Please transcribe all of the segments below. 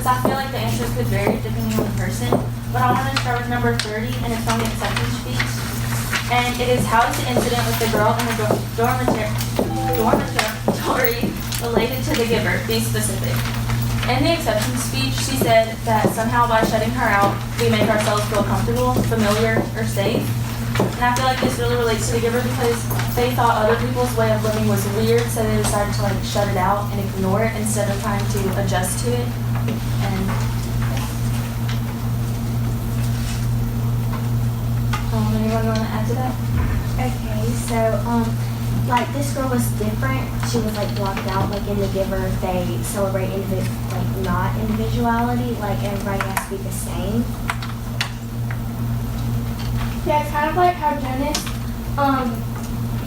because I feel like the answers could vary depending on the person. But I want to start with number 30, and it's from the acceptance speech. And it is, how is the incident with the girl in the dormitory related to the giver? Be specific. In the acceptance speech, she said that somehow by shutting her out, we make ourselves feel comfortable, familiar, or safe. And I feel like this really relates to the giver because they thought other people's way of living was weird, so they decided to like shut it out and ignore it instead of trying to adjust to it. And anyone want to add to that? Okay, so like this girl was different. She was like blocked out. Like in the giver, they celebrate not individuality. Like everybody has to be the same. Yeah, it's kind of like how Jonas,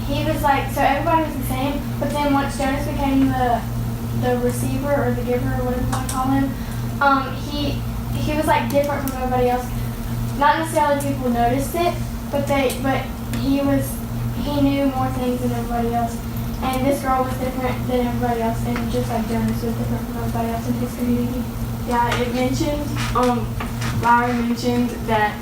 he was like, so everybody was the same, but then once Jonas became the receiver or the giver or whatever you want to call him, he was like different from everybody else. Not necessarily people noticed it, but he knew more things than everybody else. And this girl was different than everybody else, and just like Jonas was different from everybody else in his community. Yeah, it mentioned, Larry mentioned that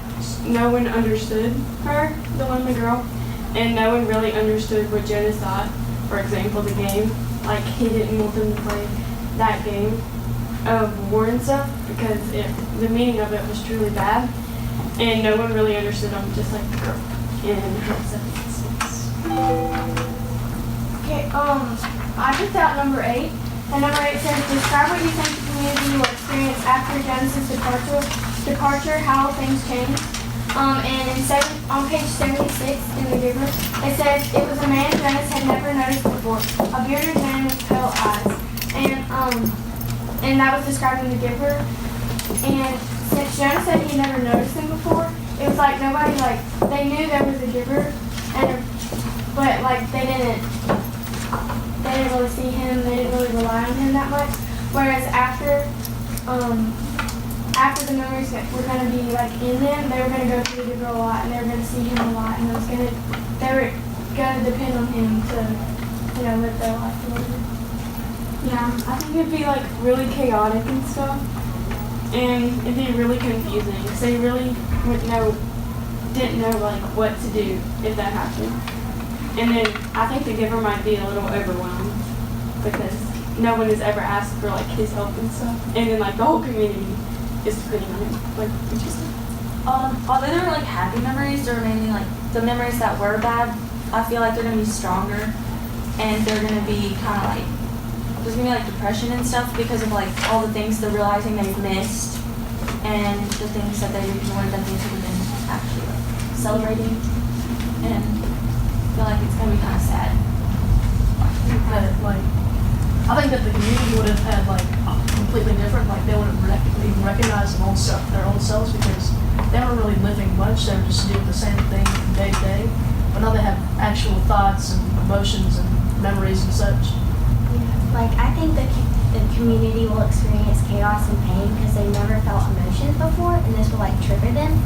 no one understood her, the girl, and no one really understood what Jonas thought. For example, the game, like he didn't want them to play that game of war and stuff because the meaning of it was truly bad, and no one really understood him, just like the girl in her acceptance. Okay, I picked out number 8, and number 8 says, describe what you think the community will experience after Jonas' departure, how things changed. And on page 76 in the Giver, it says, it was a man Jonas had never noticed before, a bearded man with pale eyes. And that was describing the Giver. And since Jonas said he never noticed him before, it was like nobody, they knew there was a Giver, but they didn't really see him, they didn't really rely on him that much. Whereas after the memories were going to be in them, they were going to go through the Giver a lot, and they were going to see him a lot, and they were going to depend on him to, live their life a little bit. Yeah, I think it'd be really chaotic and stuff, and it'd be really confusing because they really didn't know what to do if that happened. And then I think the Giver might be a little overwhelmed because no one has ever asked for his help and stuff, and then the whole community is depending on him. Interesting. Although they were happy memories, they're mainly the memories that were bad. I feel like they're gonna be stronger, and they're gonna be kind of there's gonna be depression and stuff because of all the things they're realizing they've missed, and the things that they ignored that they should have been actually celebrating. And I feel like it's gonna be kind of sad. I think that the community would have had completely different, they wouldn't even recognize their own selves because they weren't really living much. They were just doing the same thing from day to day. But now they have actual thoughts and emotions and memories and such. Yeah. I think the community will experience chaos and pain because they never felt emotions before, and this will trigger them.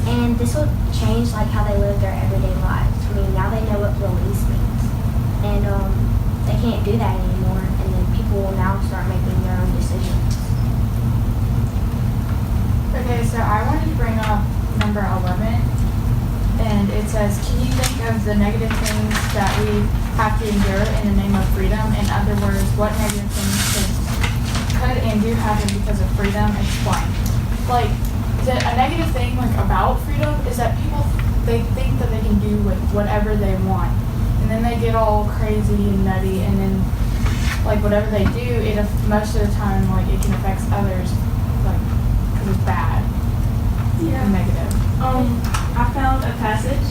And this will change how they live their everyday lives. I mean, now they know what release means, and they can't do that anymore. And then people will now start making their own decisions. Okay, so I wanted to bring up number 11, and it says, can you think of the negative things that we have to endure in the name of freedom? In other words, what negative things could and do happen because of freedom? Explain. A negative thing about freedom is that people, they think that they can do whatever they want, and then they get all crazy and nutty, and then whatever they do, most of the time it can affect others because it's bad. Yeah. And negative. I found a passage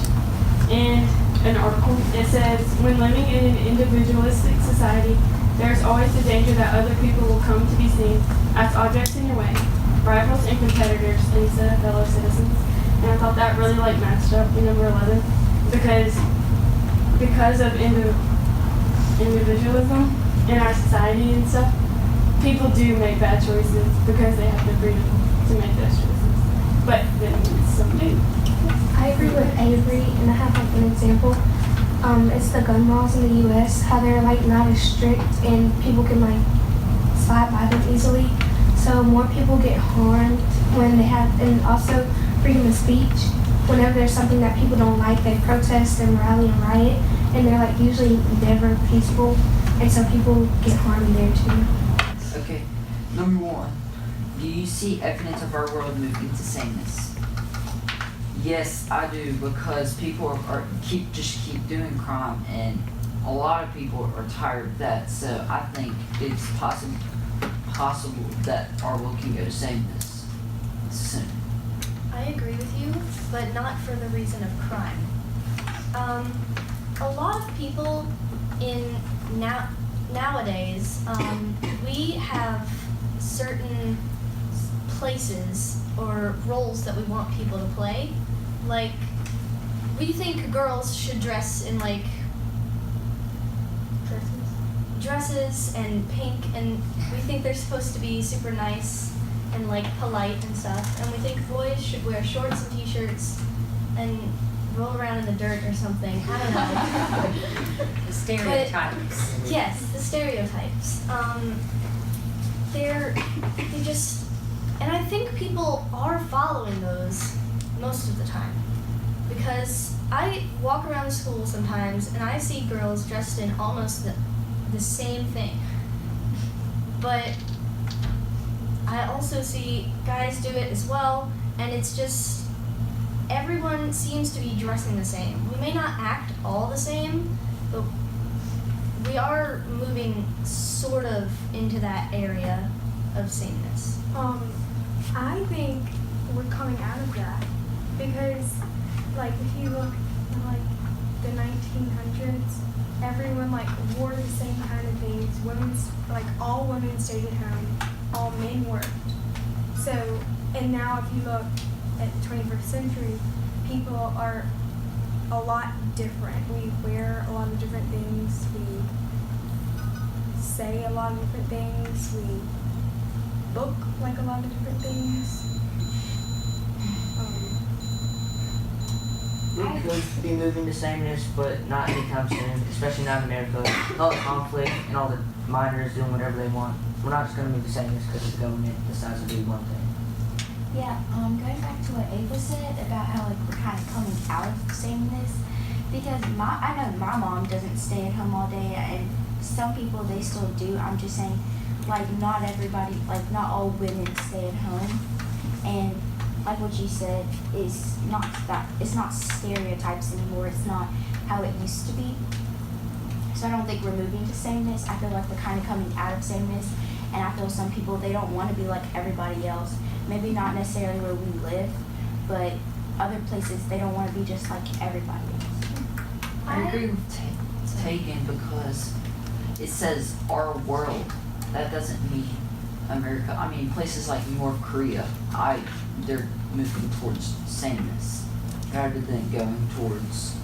in an article. It says, when living in an individualistic society, there is always the danger that other people will come to be seen as objects in your way, rivals and competitors instead of fellow citizens. And I thought that really matched up in number 11 because of individualism in our society and stuff, people do make bad choices because they have the freedom to make those choices. But then some do. I agree with Avery, and I have an example. It's the gun laws in the U.S., how they're not as strict and people can slide by them easily. so more people get harmed when they have, and also freedom of speech. Whenever there's something that people don't like, they protest and rally and riot, and they're like usually never peaceful, and so people get harmed there too. Okay, number 1. Do you see evidence of our world moving to sameness? Yes, I do, because people are keep doing crime, and a lot of people are tired of that. So I think it's possible that our world can go to sameness soon. I agree with you, but not for the reason of crime. A lot of people nowadays, we have certain places or roles that we want people to play. Like, we think girls should dress in like dresses and pink, and we think they're supposed to be super nice and like polite and stuff, and we think boys should wear shorts and t-shirts and roll around in the dirt or something. I don't know. The stereotypes. But, yes, the stereotypes. They just, and I think people are following those most of the time, because I walk around the school sometimes and I see girls dressed in almost the same thing, but I also see guys do it as well, and it's just everyone seems to be dressing the same. We may not act all the same, but we are moving sort of into that area of sameness. I think we're coming out of that because, like, if you look at like the 1900s, everyone like wore the same kind of things. All women stayed at home, all men worked. So, and now if you look at the 21st century, people are a lot different. We wear a lot of different things. We say a lot of different things. We look like a lot of different things. We could be moving to sameness, but not anytime soon, especially not in America. All the conflict and all the minors doing whatever they want. We're not just going to move to sameness because the government decides to do one thing. Yeah, going back to what Ava said about how like we're kind of coming out of sameness, because I know my mom doesn't stay at home all day, and some people they still do. I'm just saying, like not everybody, like not all women stay at home, and like what you said is not that it's not stereotypes anymore. It's not how it used to be. So I don't think we're moving to sameness. I feel like we're kind of coming out of sameness, and I feel some people they don't want to be like everybody else. Maybe not necessarily where we live, but other places they don't want to be just like everybody else. I agree with Tegan because it says our world. That doesn't mean America. I mean places like North Korea. They're moving towards sameness rather than going towards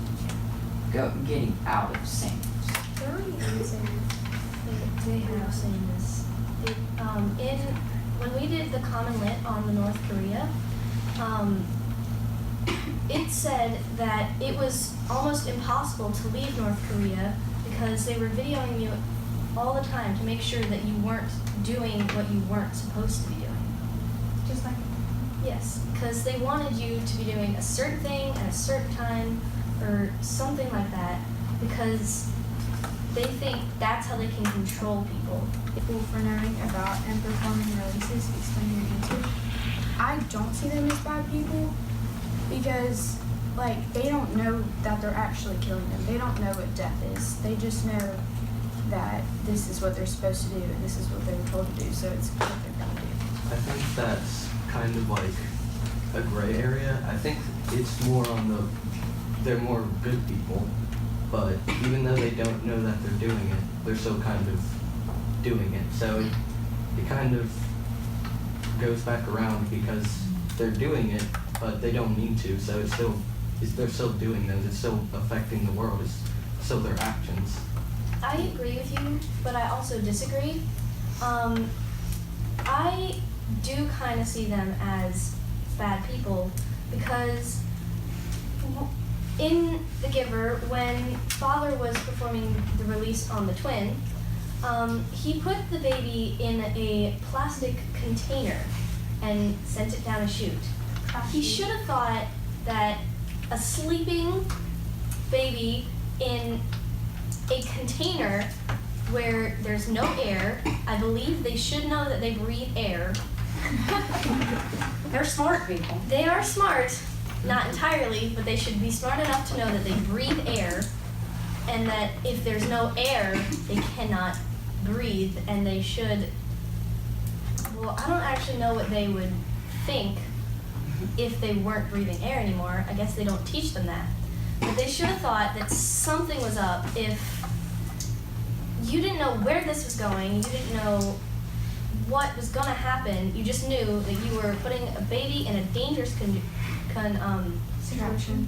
getting out of sameness. They're already in sameness. They have sameness. When we did the Common Lit on the North Korea, it said that it was almost impossible to leave North Korea because they were videoing you all the time to make sure that you weren't doing what you weren't supposed to be doing. Just like Yes, because they wanted you to be doing a certain thing at a certain time or something like that, because they think that's how they can control people. People for knowing about and performing releases, explain your answer. I don't see them as bad people because, like, they don't know that they're actually killing them. They don't know what death is. They just know that this is what they're supposed to do and this is what they were told to do, so it's what they're gonna do. I think that's kind of like a gray area. I think it's more on they're more good people, but even though they don't know that they're doing it, they're still kind of doing it. So it kind of goes back around because they're doing it, but they don't need to. So they're still doing those. It's still affecting the world. It's still their actions. I agree with you, but I also disagree. I do kind of see them as bad people because in The Giver, when Father was performing the release on the twin, He put the baby in a plastic container and sent it down a chute. He should have thought that a sleeping baby in a container where there's no air, I believe they should know that they breathe air. They're smart people. They are smart, not entirely, but they should be smart enough to know that they breathe air, and that if there's no air, they cannot breathe, and they should, well, I don't actually know what they would think if they weren't breathing air anymore. I guess they don't teach them that. But they should have thought that something was up if you didn't know where this was going, you didn't know what was gonna happen, you just knew that you were putting a baby in a dangerous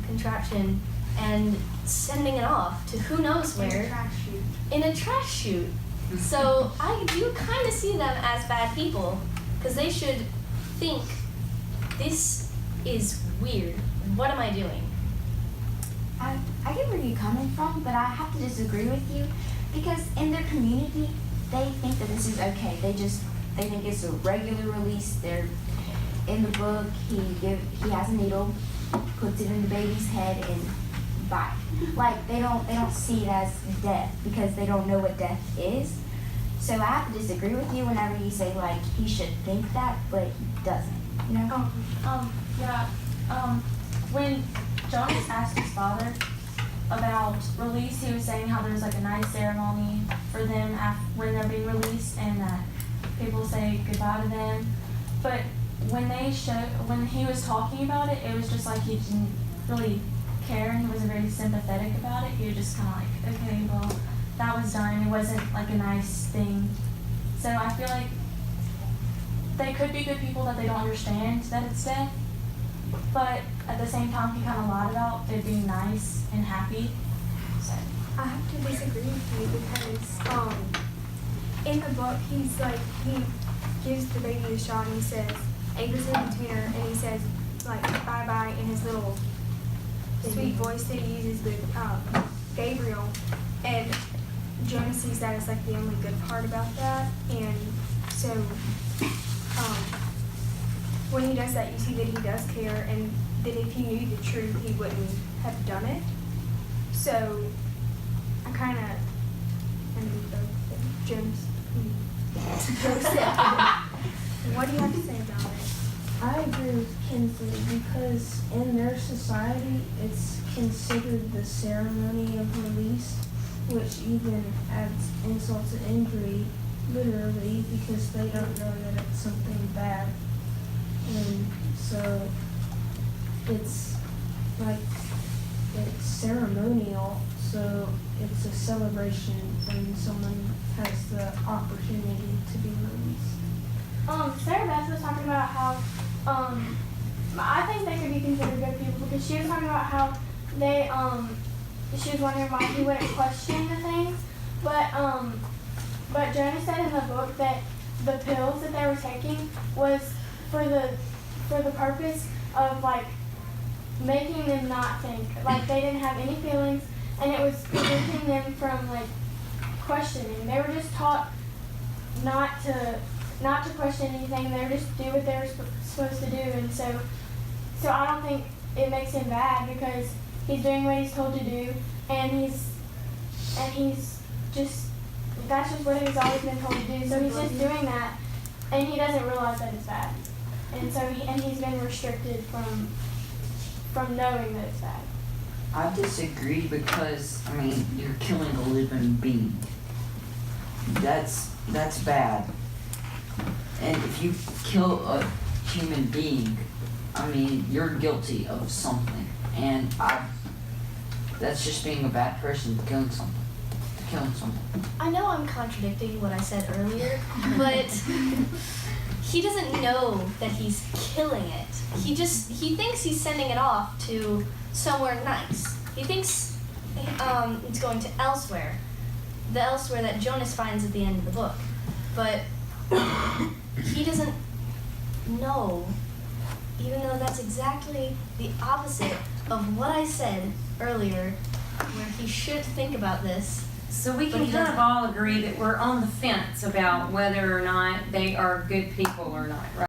contraption and sending it off to who knows where. In a trash chute. So I do kind of see them as bad people, because they should think, this is weird. What am I doing? I get where you're coming from, but I have to disagree with you, because in their community, they think that this is okay. They think it's a regular release. They're in the book. He has a needle, puts it in the baby's head, and bye. Like they don't see it as death because they don't know what death is. So I have to disagree with you whenever you say like he should think that, but he doesn't. You know? When Jonas asked his father about release, he was saying how there was like a nice ceremony for them when they're being released, and that people say goodbye to them. But when he was talking about it, it was just like he didn't really care, and he wasn't very sympathetic about it. He was just kind of like, okay, well, that was done. It wasn't like a nice thing. So I feel like they could be good people that they don't understand that it's death, but at the same time, he kind of lied about it being nice and happy. So I have to disagree with you because in the book he gives the baby a shot and he says Ava's in the container and he says like bye bye in his little sweet voice that he uses with Gabriel, and Jonah sees that as like the only good part about that, and so when he does that you see that he does care, and that if he knew the truth he wouldn't have done it. So I kind of Jim's what do you have to say about it? I agree with Kinsley because in their society it's considered the ceremony of release, which even adds insult to injury, literally, because they don't know that it's something bad. And so it's like, it's ceremonial, so it's a celebration when someone has the opportunity to be released. Sarah Beth was talking about how I think they could be considered good people, because she was talking about how they she was wondering why he wouldn't question the things, but Jonah said in the book that the pills that they were taking was for the purpose of like making them not think, like they didn't have any feelings, and it was preventing them from like questioning. They were just taught not to question anything. They were just do what they were supposed to do, and so I don't think it makes him bad because he's doing what he's told to do, and he's just, that's just what he's always been told to do. So he's just doing that, and he doesn't realize that it's bad, and so he's been restricted from knowing that it's bad. I disagree because, I mean, you're killing a living being. That's bad. And if you kill a human being, I mean, you're guilty of something. And that's just being a bad person, killing something. I know I'm contradicting what I said earlier, but he doesn't know that he's killing it. He thinks he's sending it off to somewhere nice. He thinks it's going to elsewhere. The elsewhere that Jonas finds at the end of the book. But he doesn't know, even though that's exactly the opposite of what I said earlier, where he should think about this So we But can he kind doesn't. of all agree that we're on the fence about whether or not they are good people or not, right?